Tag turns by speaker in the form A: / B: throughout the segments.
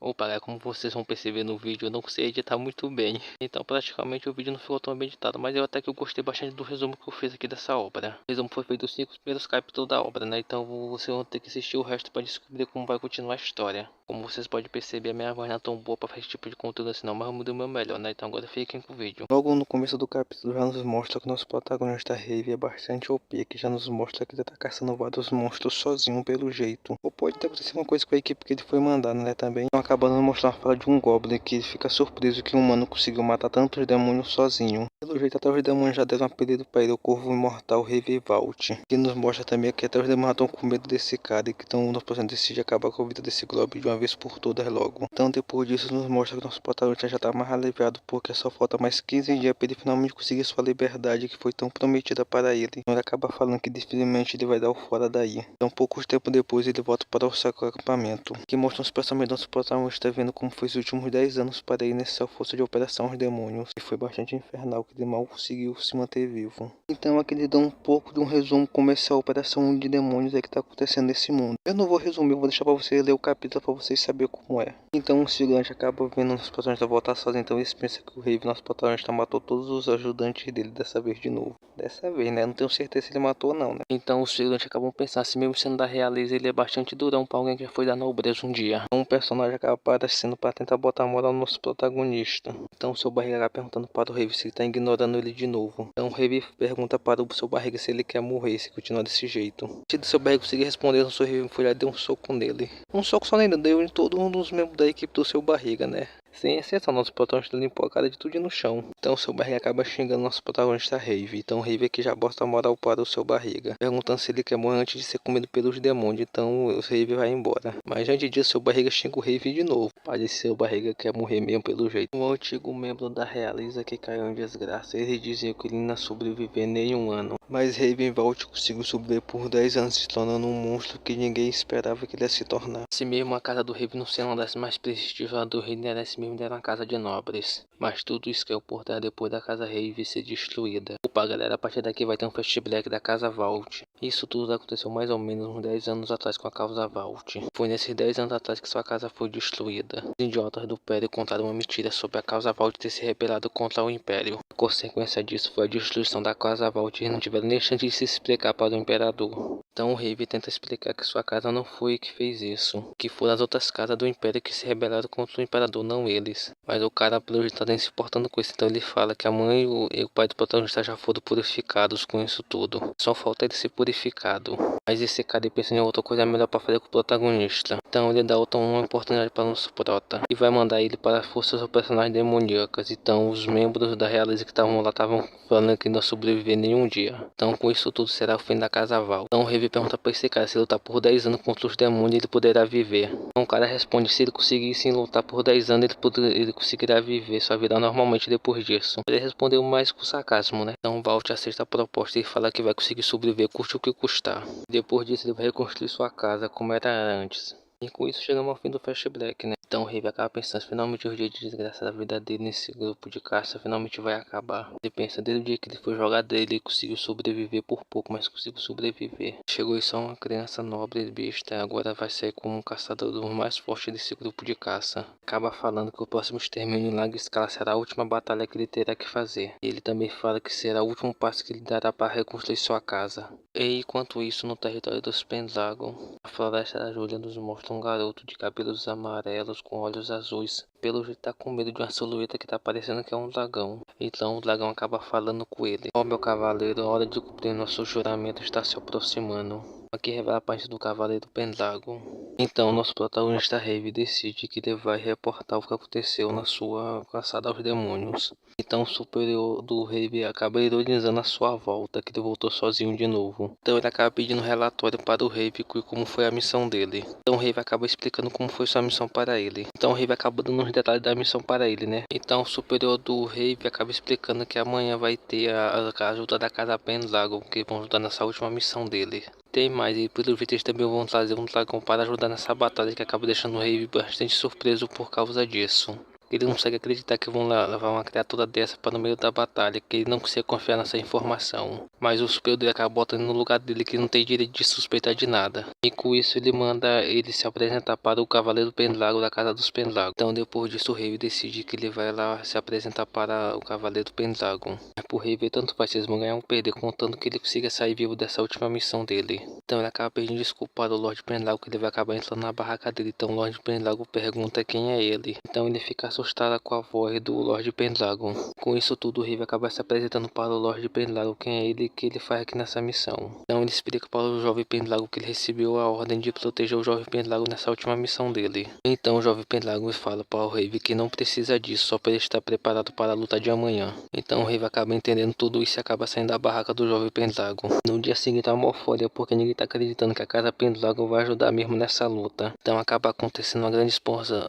A: Opa, galera, como vocês vão perceber no vídeo, eu não sei editar muito bem. Então praticamente o vídeo não ficou tão bem editado, mas eu até que eu gostei bastante do resumo que eu fiz aqui dessa obra. O resumo foi feito dos 5 primeiros capítulos da obra, né? Então vocês vão ter que assistir o resto para descobrir como vai continuar a história. Como vocês podem perceber, a minha voz não é tão boa para fazer esse tipo de conteúdo assim não, mas eu mudei o meu melhor, né? Então agora fiquem com o vídeo. Logo no começo do capítulo já nos mostra que o nosso protagonista Rave é bastante OP, que já nos mostra que ele tá caçando vários monstros sozinho pelo jeito. Ou pode ter acontecido uma coisa com a equipe que ele foi mandar, né? Também então, acabando de mostrar uma fala de um Goblin que fica surpreso que um humano conseguiu matar tantos demônios sozinho. Pelo jeito até os demônios já deram um apelido para ele, o Corvo Imortal Revivalt. Que nos mostra também que até os demônios estão com medo desse cara e que estão no processo de acabar com a vida desse Goblin de uma vez por todas logo. Então depois disso nos mostra que nosso protagonista já tá mais aliviado porque só falta mais 15 dias para ele finalmente conseguir sua liberdade que foi tão prometida para ele. Então ele acaba falando que dificilmente ele vai dar o fora daí. Então poucos tempo depois ele volta para o seu acampamento, que mostra os pensamentos do nosso protagonista vendo como foi os últimos 10 anos para ele nessa força de operação aos demônios, que foi bastante infernal, que ele mal conseguiu se manter vivo. Então aqui ele dá um pouco de um resumo como essa operação de demônios é que está acontecendo nesse mundo. Eu não vou resumir, eu vou deixar para você ler o capítulo para vocês saberem como é. Então o Sigurante acaba vendo nosso protagonista voltar sozinho, então eles pensam que o Rave, nosso protagonista, matou todos os ajudantes dele dessa vez de novo. Dessa vez, né? Eu não tenho certeza se ele matou ou não, né? Então os Sigurante acabam pensando assim, mesmo sendo da realeza, ele é bastante durão para alguém que já foi da nobreza um dia. Um personagem acaba aparecendo para tentar botar moral no nosso protagonista. Então o seu barriga acaba perguntando para o Rave se ele está ignorando ele de novo. Então o Rave pergunta para o seu barriga se ele quer morrer, se continuar desse jeito. Se o seu barriga conseguir responder, o seu Rave foi lá e deu um soco nele. Um soco só nele, deu em todo um dos membros da equipe do seu barriga, né? Sem exceção, nosso protagonista limpou a cara de tudo no chão. Então o seu barriga acaba xingando nosso protagonista Rave. Então o Rave aqui já bota a moral para o seu barriga, perguntando se ele quer morrer antes de ser comido pelos demônios. Então o Rave vai embora. Mas antes disso, seu barriga xinga o Rave de novo. Parece que seu barriga quer morrer mesmo pelo jeito. Um antigo membro da realeza que caiu em desgraça. Ele dizia que ele não ia sobreviver nem um ano. Mas Ravenvault conseguiu sobreviver por 10 anos, se tornando um monstro que ninguém esperava que ele ia se tornar. Se mesmo a casa do Rave não sendo uma das mais prestigiosas do reino, era esse mesmo era uma casa de nobres. Mas tudo isso caiu por terra depois da casa Rave ser destruída. Opa galera, a partir daqui vai ter um flashback da casa Vault. Isso tudo aconteceu mais ou menos uns 10 anos atrás com a casa Vault. Foi nesses 10 anos atrás que sua casa foi destruída. Os idiotas do Império contaram uma mentira sobre a casa Vault ter se rebelado contra o Império. A consequência disso foi a destruição da casa Vault e não tiveram nem chance de se explicar para o Imperador. Então o Rave tenta explicar que sua casa não foi que fez isso, que foram as outras casas do Império que se rebelaram contra o Imperador, não eles. Mas o cara pelo jeito tá nem se importando com isso, então ele fala que a mãe e o pai do protagonista já foram purificados com isso tudo. Só falta ele ser purificado. Mas esse cara pensa em outra coisa melhor para fazer com o protagonista. Então ele dá outra uma oportunidade para o nosso prota e vai mandar ele para as forças ou personagens demoníacas. Então os membros da realeza que estavam lá estavam falando que não sobreviver nenhum dia. Então com isso tudo será o fim da casa Val. Então o Rave pergunta para esse cara se lutar por 10 anos contra os demônios ele poderá viver. Então o cara responde se ele conseguisse lutar por 10 anos ele conseguirá viver sua vida normalmente depois disso. Ele respondeu mais com sarcasmo, né? Então Valt aceita a proposta e fala que vai conseguir sobreviver custe o que custar. Depois disso ele vai reconstruir sua casa como era antes. E com isso chegamos ao fim do flashback, né? Então o Rave acaba pensando, finalmente o dia de desgraça da vida dele nesse grupo de caça finalmente vai acabar. Ele pensa, desde o dia que ele foi jogado ele conseguiu sobreviver por pouco, mas conseguiu sobreviver. Chegou e só uma criança nobre e besta, agora vai sair como um caçador dos mais fortes desse grupo de caça. Acaba falando que o próximo extermínio em larga escala será a última batalha que ele terá que fazer. E ele também fala que será o último passo que ele dará para reconstruir sua casa. E enquanto isso, no território dos Pendragon, a floresta da Júlia nos mostra um garoto de cabelos amarelos com olhos azuis. Pelo jeito tá com medo de uma silhueta que tá parecendo que é um dragão. Então o dragão acaba falando com ele. Ó meu cavaleiro, a hora de cumprir nosso juramento está se aproximando. Aqui revela a parte do cavaleiro Pendragon. Então nosso protagonista Rave decide que ele vai reportar o que aconteceu na sua caçada aos demônios. Então o superior do Rave acaba ironizando a sua volta, que ele voltou sozinho de novo. Então ele acaba pedindo relatório para o Rave como foi a missão dele. Então o Rave acaba explicando como foi sua missão para ele. Então o Rave acaba dando uns detalhes da missão para ele, né? Então o superior do Rave acaba explicando que amanhã vai ter a ajuda da casa Pendragon, que vão ajudar nessa última missão dele. Tem mais, e pelo jeito eles também vão trazer um dragão para ajudar nessa batalha, que acaba deixando o Rave bastante surpreso por causa disso. Ele não consegue acreditar que vão levar uma criatura dessa para no meio da batalha, que ele não consegue confiar nessa informação. Mas o superior dele acaba botando no lugar dele, que não tem direito de suspeitar de nada. E com isso ele manda ele se apresentar para o Cavaleiro Pendragon da Casa dos Pendragon. Então depois disso o rei decide que ele vai lá se apresentar para o Cavaleiro Pendragon. Pro rei ver tanto faz se eles vão ganhar ou perder, contando que ele consiga sair vivo dessa última missão dele. Então ele acaba pedindo desculpa para o Lorde Pendragon, que ele vai acabar entrando na barraca dele. Então o Lorde Pendragon pergunta quem é ele. Então ele fica assustado com a voz do Lorde Pendragon. Com isso tudo, o rei vai acabar se apresentando para o Lorde Pendragon quem é ele e o que ele faz aqui nessa missão. Então ele explica para o jovem Pendragon que ele recebeu a ordem de proteger o jovem Pendragon nessa última missão dele. Então o jovem Pendragon fala para o rei que não precisa disso, só para ele estar preparado para a luta de amanhã. Então o rei vai acabar entendendo tudo isso e acaba saindo da barraca do jovem Pendragon. No dia seguinte a morfória, porque ninguém está acreditando que a Casa Pendragon vai ajudar mesmo nessa luta. Então acaba acontecendo uma grande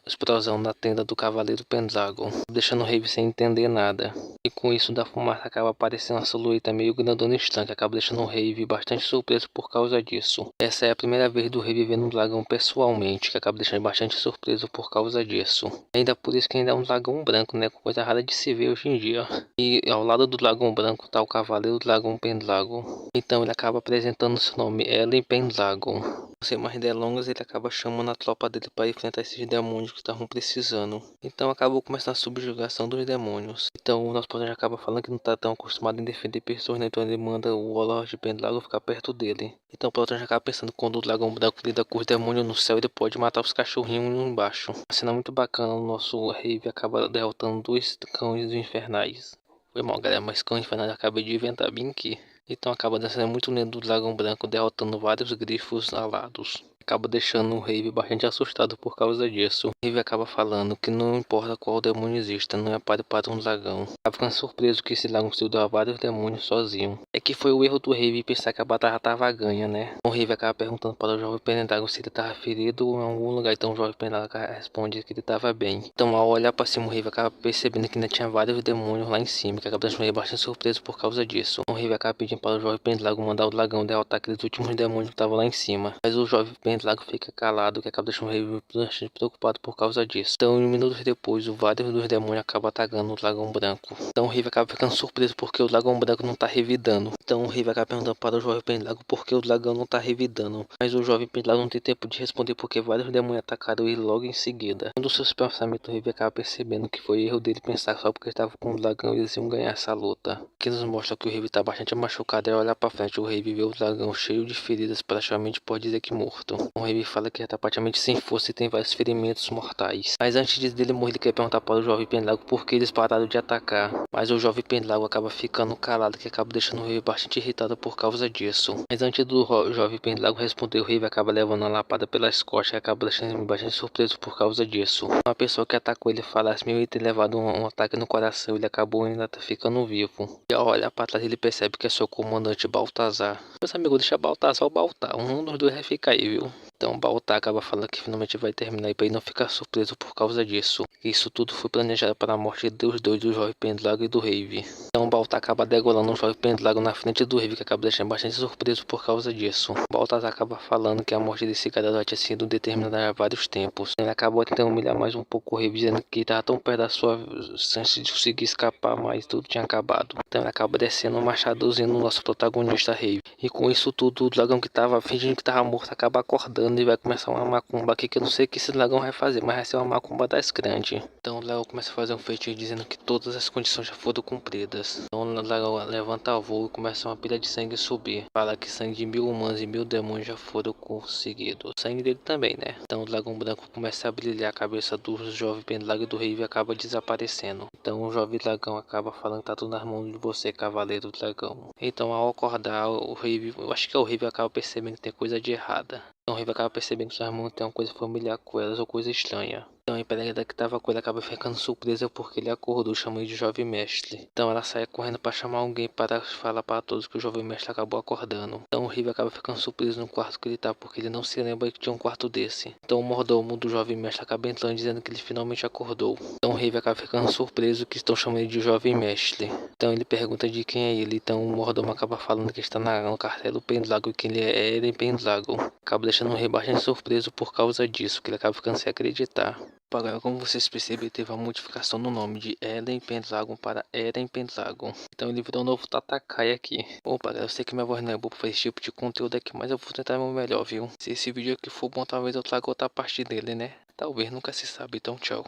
A: explosão na tenda do Cavaleiro Pendragon, deixando o rei sem entender nada. E com isso da fumaça acaba aparecendo uma silhueta meio grandona e estranha, que acaba deixando o rei bastante surpreso por causa disso. Essa é a primeira vez do rei vendo um dragão pessoalmente, que acaba deixando bastante surpreso por causa disso. Ainda por isso que ainda é um dragão branco, né, coisa rara de se ver hoje em dia. E ao lado do dragão branco está o Cavaleiro Dragão Pendragon. Então ele acaba apresentando seu nome, Ellen Pendragon. Sem mais delongas, ele acaba chamando a tropa dele para enfrentar esses demônios que estavam precisando. Então acabou começando a subjugação dos demônios. Então o nosso personagem acaba falando que não está tão acostumado em defender pessoas, né? Então ele manda o Lorde Pendragon ficar perto dele. Então o personagem acaba pensando que quando o dragão branco lida com os demônios no céu, ele pode matar os cachorrinhos embaixo. Uma cena muito bacana, o nosso rei acaba derrotando dois cães infernais. Foi mal, galera, mas cães infernais eu acabei de inventar bem aqui. Então acaba dançando muito lindo do dragão branco, derrotando vários grifos alados. Acaba deixando o rei bastante assustado por causa disso. O rei acaba falando que não importa qual demônio exista, não é páreo para um dragão. Acaba ficando surpreso que esse dragão conseguiu dar vários demônios sozinho. É que foi o erro do rei pensar que a batalha estava ganha, né? O rei acaba perguntando para o jovem Pendragon se ele estava ferido em algum lugar. Então o jovem Pendragon responde que ele estava bem. Então ao olhar para cima, o rei acaba percebendo que ainda tinha vários demônios lá em cima, que acaba deixando o rei bastante surpreso por causa disso. O rei acaba pedindo para o jovem Pendragon mandar o dragão derrotar aqueles últimos demônios que estavam lá em cima. Mas o jovem Pendragon fica calado, que acaba deixando o rei bastante preocupado por causa disso. Então, minutos depois, vários dos demônios acabam atacando o dragão branco. Então o rei acaba ficando surpreso porque o dragão branco não está revidando. Então o rei acaba perguntando para o jovem Pendragon por que o dragão não está revidando. Mas o jovem Pendragon não tem tempo de responder porque vários demônios atacaram ele logo em seguida. Um dos seus pensamentos, o rei acaba percebendo que foi erro dele pensar só porque estava com o dragão e eles iam ganhar essa luta. Que nos mostra que o rei está bastante machucado e ao olhar para frente, o rei vê o dragão cheio de feridas, praticamente pode dizer que morto. O rei fala que já está praticamente sem força e tem vários ferimentos mortais. Mas antes dele morrer, ele quer perguntar para o jovem Pendragon por que eles pararam de atacar. Mas o jovem Pendragon acaba ficando calado, que acaba deixando o rei bastante irritado por causa disso. Mas antes do jovem Pendragon responder, o rei acaba levando a lapada pelas costas e acaba deixando ele bastante surpreso por causa disso. Uma pessoa que atacou ele falasse mesmo ele ter levado um ataque no coração, ele acabou ainda ficando vivo. E ao olhar para trás, ele percebe que é seu comandante Baltazar. Meus amigos, deixa Baltazar ou Baltar, um dos dois vai ficar aí, viu? Então Baltar acaba falando que finalmente vai terminar e para ele não ficar surpreso por causa disso. Isso tudo foi planejado para a morte dos dois, do jovem Pendragon e do Rave. Então Baltar acaba degolando o jovem Pendragon na frente do Rave, que acaba deixando bastante surpreso por causa disso. Baltazar acaba falando que a morte desse cara já tinha sido determinada há vários tempos. Ele acabou tentando humilhar mais um pouco o Rave, dizendo que estava tão perto da sua chance de conseguir escapar, mas tudo tinha acabado. Então ele acaba descendo o machadozinho no nosso protagonista Rave. E com isso tudo, o dragão que estava fingindo que estava morto acaba acordando e vai começar uma macumba aqui que eu não sei o que esse dragão vai fazer, mas vai ser uma macumba das grandes. Então o dragão começa a fazer um feitiço dizendo que todas as condições já foram cumpridas. Então o dragão levanta o voo e começa uma pilha de sangue subir. Fala que sangue de 1000 humanos e 1000 demônios já foram conseguidos. O sangue dele também, né? Então o dragão branco começa a brilhar, a cabeça do jovem Pendragon e do rei acaba desaparecendo. Então o jovem dragão acaba falando que tá tudo nas mãos de você, cavaleiro dragão. Então ao acordar, o rei, eu acho que o rei acaba percebendo que tem coisa de errada. Então o rei acaba percebendo que sua irmã tem uma coisa familiar com elas ou coisa estranha. Então a empregada que estava com ele acaba ficando surpresa porque ele acordou, chamando de jovem mestre. Então ela sai correndo para chamar alguém para falar para todos que o jovem mestre acabou acordando. Então o rei acaba ficando surpreso no quarto que ele tá, porque ele não se lembra que tinha um quarto desse. Então o mordomo do jovem mestre acaba entrando dizendo que ele finalmente acordou. Então o rei acaba ficando surpreso que estão chamando ele de jovem mestre. Então ele pergunta de quem é ele. Então o mordomo acaba falando que está no castelo Pendragon e que ele é Eren Pendragon. Acaba deixando o rei bastante surpreso por causa disso, que ele acaba ficando sem acreditar. Galera, como vocês perceberam, teve uma modificação no nome de Eren Pendragon para Eren Pendragon. Então ele virou um novo Tatakai aqui. Opa, galera, eu sei que minha voz não é boa pra esse tipo de conteúdo aqui, mas eu vou tentar o meu melhor, viu? Se esse vídeo aqui for bom, talvez eu traga outra parte dele, né? Talvez, nunca se sabe. Então, tchau.